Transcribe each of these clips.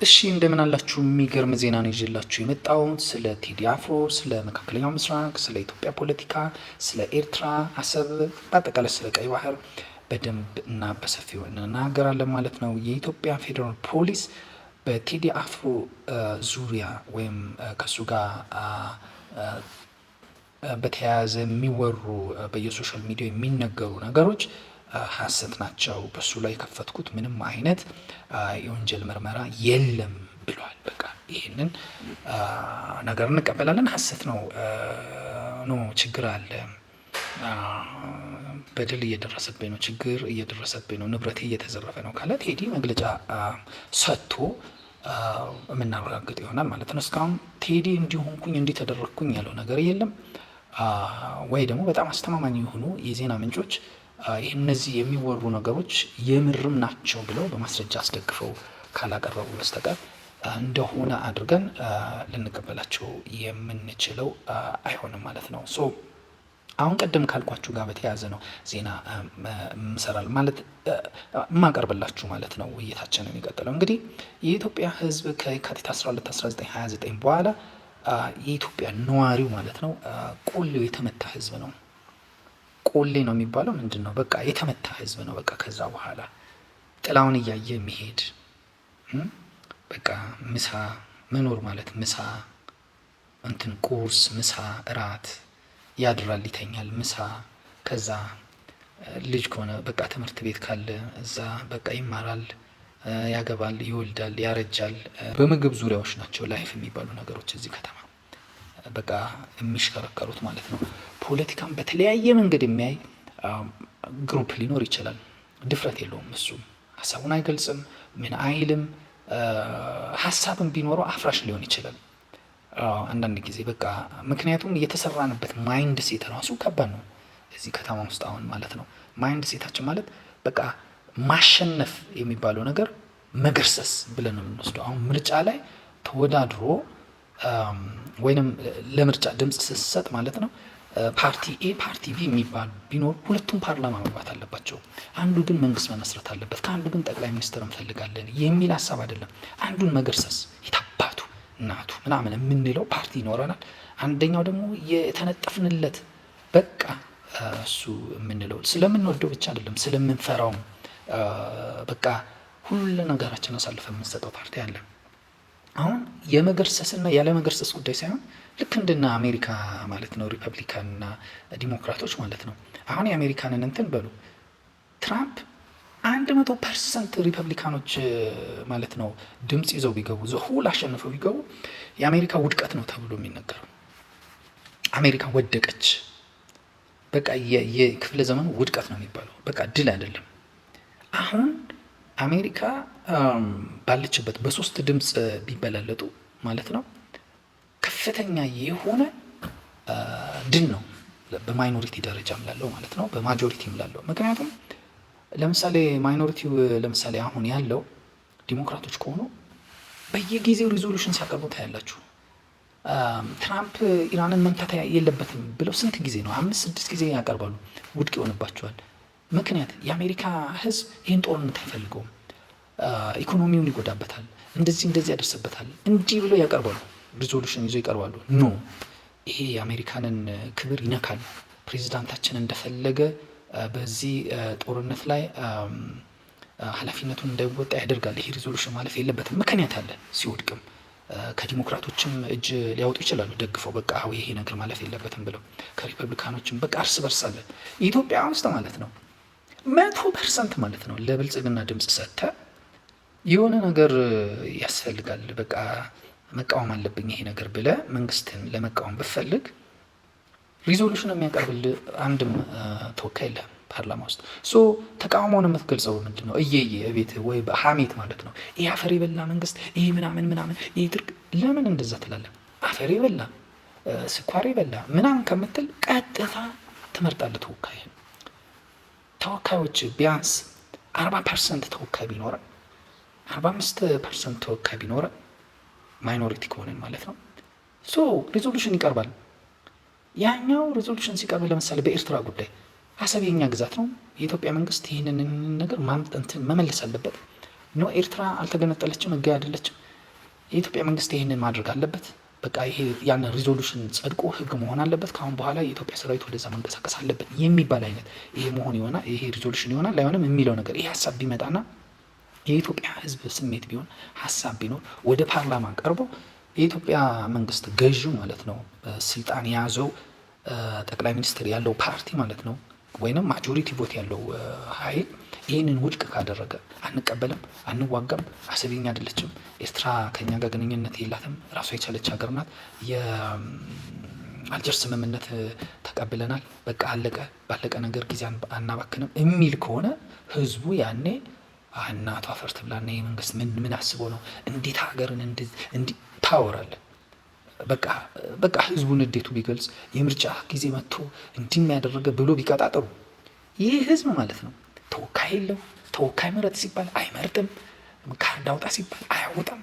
እሺ እንደምን አላችሁ? የሚገርም ዜና ነው ይዤላችሁ የመጣሁት ስለ ቴዲ አፍሮ፣ ስለ መካከለኛው ምስራቅ፣ ስለ ኢትዮጵያ ፖለቲካ፣ ስለ ኤርትራ አሰብ፣ በአጠቃላይ ስለ ቀይ ባህር በደንብ እና በሰፊው እንናገራለን ማለት ነው። የኢትዮጵያ ፌዴራል ፖሊስ በቴዲ አፍሮ ዙሪያ ወይም ከሱ ጋር በተያያዘ የሚወሩ በየሶሻል ሚዲያ የሚነገሩ ነገሮች ሀሰት ናቸው። በሱ ላይ የከፈትኩት ምንም አይነት የወንጀል ምርመራ የለም ብሏል። በቃ ይህንን ነገር እንቀበላለን። ሀሰት ነው ችግር አለ፣ በደል እየደረሰብኝ ነው፣ ችግር እየደረሰብኝ ነው፣ ንብረቴ እየተዘረፈ ነው ካለ ቴዲ መግለጫ ሰጥቶ የምናረጋግጥ ይሆናል ማለት ነው። እስካሁን ቴዲ እንዲሆንኩኝ እንዲተደረግኩኝ ያለው ነገር የለም። ወይ ደግሞ በጣም አስተማማኝ የሆኑ የዜና ምንጮች እነዚህ የሚወሩ ነገሮች የምርም ናቸው ብለው በማስረጃ አስደግፈው ካላቀረቡ በስተቀር እንደሆነ አድርገን ልንቀበላቸው የምንችለው አይሆንም ማለት ነው። አሁን ቀደም ካልኳችሁ ጋር በተያያዘ ነው ዜና ምሰራል ማለት የማቀርብላችሁ ማለት ነው። ውይይታችን የሚቀጥለው እንግዲህ የኢትዮጵያ ሕዝብ ከየካቲት 12 1929 በኋላ የኢትዮጵያ ነዋሪው ማለት ነው ቆሌው የተመታ ሕዝብ ነው። ቆሌ ነው የሚባለው ምንድን ነው? በቃ የተመታ ሕዝብ ነው። በቃ ከዛ በኋላ ጥላውን እያየ የሚሄድ በቃ ምሳ መኖር ማለት ምሳ እንትን ቁርስ፣ ምሳ፣ እራት ያድራል፣ ይተኛል፣ ምሳ ከዛ ልጅ ከሆነ በቃ ትምህርት ቤት ካለ እዛ በቃ ይማራል፣ ያገባል፣ ይወልዳል፣ ያረጃል። በምግብ ዙሪያዎች ናቸው ላይፍ የሚባሉ ነገሮች እዚህ ከተማ በቃ የሚሽከረከሩት ማለት ነው። ፖለቲካን በተለያየ መንገድ የሚያይ ግሩፕ ሊኖር ይችላል። ድፍረት የለውም። እሱ ሀሳቡን አይገልጽም፣ ምን አይልም። ሀሳብን ቢኖረው አፍራሽ ሊሆን ይችላል አንዳንድ ጊዜ በቃ ምክንያቱም የተሰራንበት ማይንድ ሴት ራሱ ከባድ ነው እዚህ ከተማ ውስጥ አሁን ማለት ነው። ማይንድ ሴታችን ማለት በቃ ማሸነፍ የሚባለው ነገር መገርሰስ ብለን ነው የምንወስደው። አሁን ምርጫ ላይ ተወዳድሮ ወይንም ለምርጫ ድምፅ ስትሰጥ ማለት ነው ፓርቲ ኤ ፓርቲ ቢ የሚባል ቢኖር ሁለቱም ፓርላማ መግባት አለባቸው። አንዱ ግን መንግስት መመስረት አለበት፣ ከአንዱ ግን ጠቅላይ ሚኒስትር እንፈልጋለን የሚል ሀሳብ አይደለም። አንዱን መገርሰስ የታባቱ እናቱ ምናምን የምንለው ፓርቲ ይኖረናል። አንደኛው ደግሞ የተነጠፍንለት በቃ እሱ የምንለው ስለምንወደው ብቻ አይደለም ስለምንፈራውም በቃ ሁሉ ነገራችን አሳልፈን የምንሰጠው ፓርቲ አለ። አሁን የመገርሰስና ያለመገርሰስ ጉዳይ ሳይሆን ልክ እንደና አሜሪካ ማለት ነው ሪፐብሊካንና ዲሞክራቶች ማለት ነው። አሁን የአሜሪካንን እንትን በሉ ትራምፕ 100% ሪፐብሊካኖች ማለት ነው ድምፅ ይዘው ቢገቡ ዘሁል አሸንፈው ቢገቡ የአሜሪካ ውድቀት ነው ተብሎ የሚነገረው። አሜሪካ ወደቀች፣ በቃ የክፍለ ዘመኑ ውድቀት ነው የሚባለው። በቃ ድል አይደለም። አሁን አሜሪካ ባለችበት በሶስት ድምፅ ቢበላለጡ ማለት ነው ከፍተኛ የሆነ ድል ነው በማይኖሪቲ ደረጃም ላለው ማለት ነው በማጆሪቲም ላለው። ምክንያቱም ለምሳሌ ማይኖሪቲው ለምሳሌ አሁን ያለው ዲሞክራቶች ከሆኑ በየጊዜው ሪዞሉሽን ሲያቀርቡ ታያላችሁ። ትራምፕ ኢራንን መምታት የለበትም ብለው ስንት ጊዜ ነው 5-6 ጊዜ ያቀርባሉ፣ ውድቅ ይሆንባቸዋል። ምክንያት የአሜሪካ ሕዝብ ይህን ጦርነት አይፈልገውም፣ ኢኮኖሚውን ይጎዳበታል፣ እንደዚህ ያደርስበታል፣ እንዲህ ብለው ያቀርባሉ፣ ሪዞሉሽን ይዘው ይቀርባሉ። ኖ ይሄ የአሜሪካንን ክብር ይነካል፣ ፕሬዚዳንታችን እንደፈለገ በዚህ ጦርነት ላይ ኃላፊነቱን እንዳይወጣ ያደርጋል። ይሄ ሪዞሉሽን ማለፍ የለበትም። ምክንያት አለ። ሲወድቅም ከዲሞክራቶችም እጅ ሊያወጡ ይችላሉ ደግፈው በቃ ይሄ ነገር ማለፍ የለበትም ብለው። ከሪፐብሊካኖችም በቃ እርስ በርስ አለ። ኢትዮጵያ ውስጥ ማለት ነው 100% ማለት ነው ለብልጽግና ድምፅ ሰጥተ የሆነ ነገር ያስፈልጋል በቃ መቃወም አለብኝ ይሄ ነገር ብለ መንግስትን ለመቃወም ብፈልግ ሪዞሉሽን የሚያቀርብል አንድም ተወካይ የለም ፓርላማ ውስጥ። ተቃውሞውን የምትገልጸው ምንድን ነው? እቤት ወይ በሀሜት ማለት ነው። ይህ አፈር የበላ መንግስት፣ ይህ ምናምን ይህ ድርቅ። ለምን እንደዛ ትላለን? አፈር የበላ ስኳር የበላ ምናምን ከምትል ቀጥታ ትመርጣለህ ተወካይ። ተወካዮች ቢያንስ 40% ተወካይ ቢኖረ 45% ተወካይ ቢኖረ ማይኖሪቲ ከሆነን ማለት ነው ሪዞሉሽን ይቀርባል። ያኛው ሪዞሉሽን ሲቀርብ ለምሳሌ በኤርትራ ጉዳይ አሰብ የኛ ግዛት ነው፣ የኢትዮጵያ መንግስት ይህንን ነገር መመለስ አለበት ነው። ኤርትራ አልተገነጠለችም፣ ህጋዊ አይደለችም። የኢትዮጵያ መንግስት ይህንን ማድረግ አለበት። በቃ ይሄ ያንን ሪዞሉሽን ጸድቆ ህግ መሆን አለበት። ከአሁን በኋላ የኢትዮጵያ ሰራዊት ወደዛ መንቀሳቀስ አለበት የሚባል አይነት ይሄ መሆን ይሆናል፣ ይሄ ሪዞሉሽን ይሆናል ላይሆንም የሚለው ነገር ይሄ ሀሳብ ቢመጣና የኢትዮጵያ ህዝብ ስሜት ቢሆን ሀሳብ ቢኖር ወደ ፓርላማ ቀርቦ የኢትዮጵያ መንግስት ገዢው ማለት ነው ስልጣን የያዘው ጠቅላይ ሚኒስትር ያለው ፓርቲ ማለት ነው ወይንም ማጆሪቲ ቮት ያለው ኃይል ይህንን ውድቅ ካደረገ አንቀበልም፣ አንዋጋም፣ አሰብ የኛ አይደለችም፣ ኤርትራ ከኛ ጋር ግንኙነት የላትም፣ ራሷ የቻለች ሀገር ናት፣ የአልጀርስ ስምምነት ተቀብለናል፣ በቃ አለቀ፣ ባለቀ ነገር ጊዜ አናባክንም የሚል ከሆነ ህዝቡ ያኔ እናቷ አፈር ትብላና ይህ መንግስት ምን አስቦ ነው እንዴት ሀገርን እንዲ ታወራለን? በቃ ህዝቡን እንዴቱ ቢገልጽ የምርጫ ጊዜ መጥቶ እንዲህ የሚያደረገ ብሎ ቢቀጣጠሩ ይህ ህዝብ ማለት ነው ተወካይ የለው። ተወካይ ምረጥ ሲባል አይመርጥም፣ ካርድ አውጣ ሲባል አያወጣም፣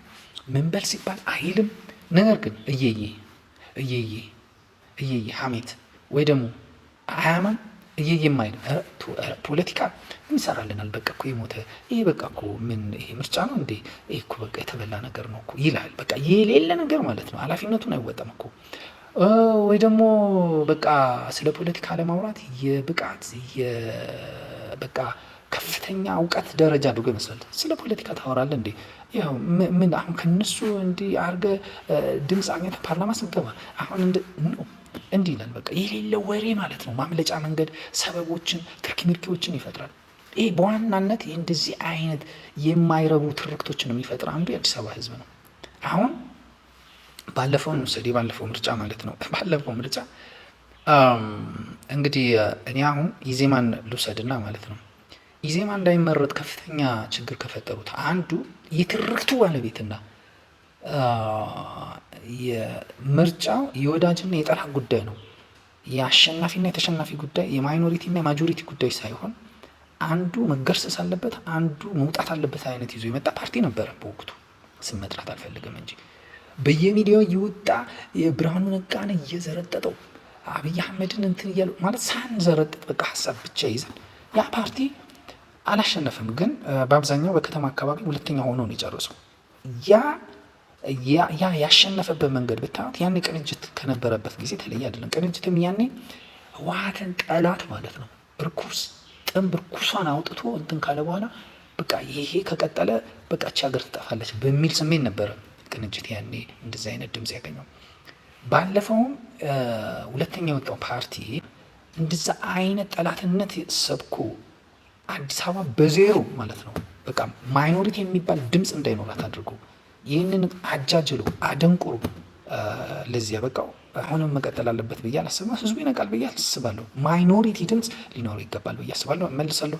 ምንበል ሲባል አይልም። ነገር ግን እየዬ ሀሜት ወይ ደግሞ አያማም የማይል ፖለቲካ ምን ይሰራልናል? በቃ እኮ የሞተ ይሄ በቃ እኮ ምን ይሄ ምርጫ ነው እንዴ? ይሄ እኮ በቃ የተበላ ነገር ነው እኮ ይላል። በቃ የሌለ ነገር ማለት ነው። ኃላፊነቱን አይወጣም እኮ ወይ ደግሞ በቃ ስለ ፖለቲካ ለማውራት የብቃት በቃ ከፍተኛ እውቀት ደረጃ አድርጎ ይመስላል። ስለ ፖለቲካ ታወራለህ እንዴ? ያው ምን አሁን ከነሱ እንዲህ አድርገህ ድምፅ አግኝተህ ፓርላማ ስትገባ አሁን እንዲህ ይላል። በቃ የሌለ ወሬ ማለት ነው። ማምለጫ መንገድ ሰበቦችን ትርኪምርኪዎችን ይፈጥራል። ይህ በዋናነት እንደዚህ አይነት የማይረቡ ትርክቶችን የሚፈጥር አንዱ የአዲስ አበባ ህዝብ ነው። አሁን ባለፈው እንውሰድ፣ ባለፈው ምርጫ ማለት ነው። ባለፈው ምርጫ እንግዲህ እኔ አሁን ኢዜማን ልውሰድና ማለት ነው ኢዜማ እንዳይመረጥ ከፍተኛ ችግር ከፈጠሩት አንዱ የትርክቱ ባለቤትና የምርጫው የወዳጅና የጠላት ጉዳይ ነው። የአሸናፊና የተሸናፊ ጉዳይ፣ የማይኖሪቲና የማጆሪቲ ጉዳይ ሳይሆን አንዱ መገርሰስ አለበት፣ አንዱ መውጣት አለበት አይነት ይዞ የመጣ ፓርቲ ነበረ። በወቅቱ ስም መጥራት አልፈልግም እንጂ በየሚዲያው እየወጣ የብርሃኑ ነጋን እየዘረጠጠው አብይ አህመድን እንትን እያሉ ማለት ሳንዘረጥጥ በቃ ሀሳብ ብቻ ይዘን ያ ፓርቲ አላሸነፍም፣ ግን በአብዛኛው በከተማ አካባቢ ሁለተኛ ሆኖ ነው የጨረሰው። ያ ያሸነፈበት መንገድ ብታዩት ያኔ ቅንጅት ከነበረበት ጊዜ ተለየ አይደለም። ቅንጅትም ያኔ ህወሓትን ጠላት ማለት ነው እርኩስ ጥንብ እርኩሷን አውጥቶ እንትን ካለ በኋላ በቃ ይሄ ከቀጠለ በቃች ሀገር ትጠፋለች በሚል ስሜት ነበረ ቅንጅት ያኔ እንደዚህ አይነት ድምፅ ያገኘው። ባለፈውም ሁለተኛ የወጣው ፓርቲ እንደዛ አይነት ጠላትነት ሰብኮ አዲስ አበባ በዜሮ ማለት ነው በቃ ማይኖሪቲ የሚባል ድምፅ እንዳይኖራት አድርጎ ይህንን አጃጅሎ አደንቁሩ ለዚያ በቃው አሁንም መቀጠል አለበት ብዬ አላስብም። ህዝቡ ይነቃል ብዬ አስባለሁ። ማይኖሪቲ ድምፅ ሊኖረው ይገባል ብዬ አስባለሁ። መልሳለሁ።